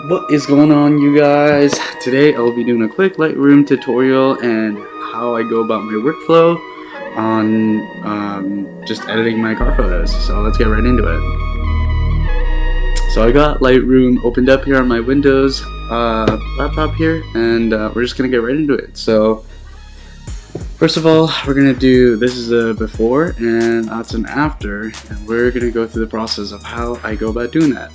What is going on, you guys? Today I'll be doing a quick Lightroom tutorial and how I go about my workflow on just editing my car photos. So let's get right into it. So I got Lightroom opened up here on my Windows laptop here, and we're just gonna get right into it. So first of all, we're gonna do, this is a before and that's an after, and we're gonna go through the process of how I go about doing that.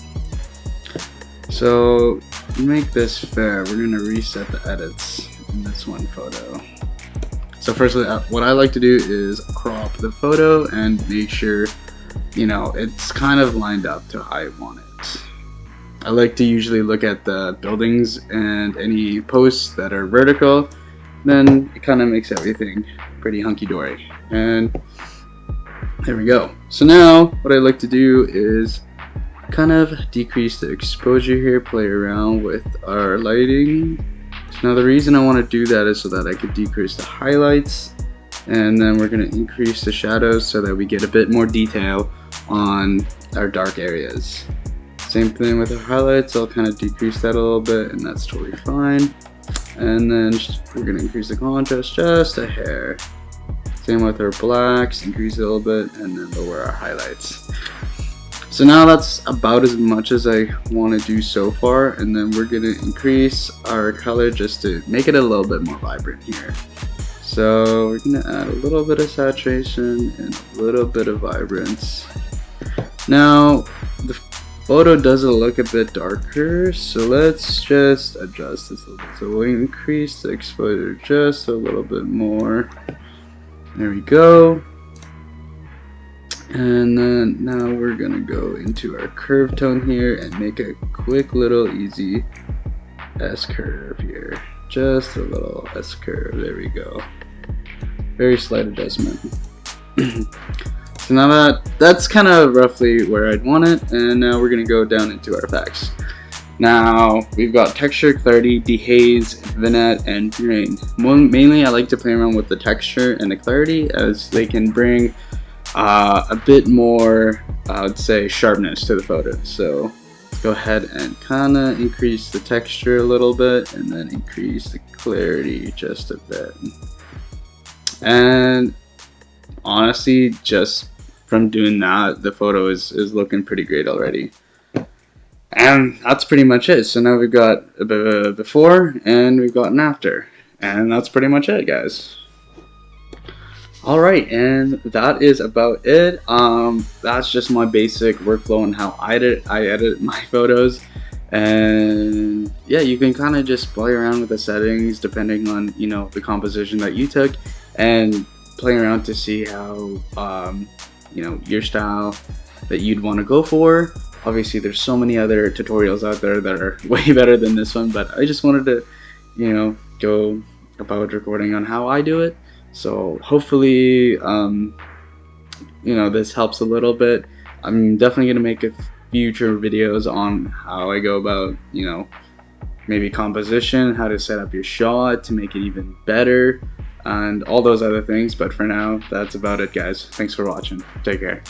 So to make this fair, we're going to reset the edits in this one photo. So firstly, what I like to do is crop the photo and make sure, you know, it's kind of lined up to how I want it. I like to usually look at the buildings and any posts that are vertical, then it kind of makes everything pretty hunky-dory. And there we go. So now what I like to do is kind of decrease the exposure here, play around with our lighting. Now the reason I want to do that is so that I could decrease the highlights, and then we're going to increase the shadows so that we get a bit more detail on our dark areas. Same thing with our highlights, I'll kind of decrease that a little bit, and that's totally fine. And then we're going to increase the contrast just a hair. Same with our blacks, increase it a little bit, and then lower our highlights. So now that's about as much as I want to do so far, and then we're going to increase our color just to make it a little bit more vibrant here. So we're going to add a little bit of saturation and a little bit of vibrance. Now the photo doesn't look a bit darker, so let's just adjust this a little bit. So we'll increase the exposure just a little bit more. There we go. And then now we're gonna go into our curve tone here and make a quick little easy S curve here. Just a little S curve, there we go. Very slight adjustment. So now that's kind of roughly where I'd want it, and now we're gonna go down into our effects. Now we've got texture, clarity, dehaze, vignette, and grain. Mainly I like to play around with the texture and the clarity, as they can bring a bit more, I would say, sharpness to the photo. So let's go ahead and kind of increase the texture a little bit, and then increase the clarity just a bit. And honestly, just from doing that, the photo is looking pretty great already. And that's pretty much it. So now we've got a before and we've got an after, and that's pretty much it, guys. Alright, and that is about it. That's just my basic workflow and how I edit my photos. And yeah, you can kind of just play around with the settings depending on, you know, the composition that you took, and play around to see how you know, your style that you'd want to go for. Obviously there's so many other tutorials out there that are way better than this one, but I just wanted to, you know, go about recording on how I do it. So hopefully, you know, this helps a little bit. I'm definitely going to make a future videos on how I go about, you know, maybe composition, how to set up your shot to make it even better, and all those other things. But for now, that's about it, guys. Thanks for watching. Take care.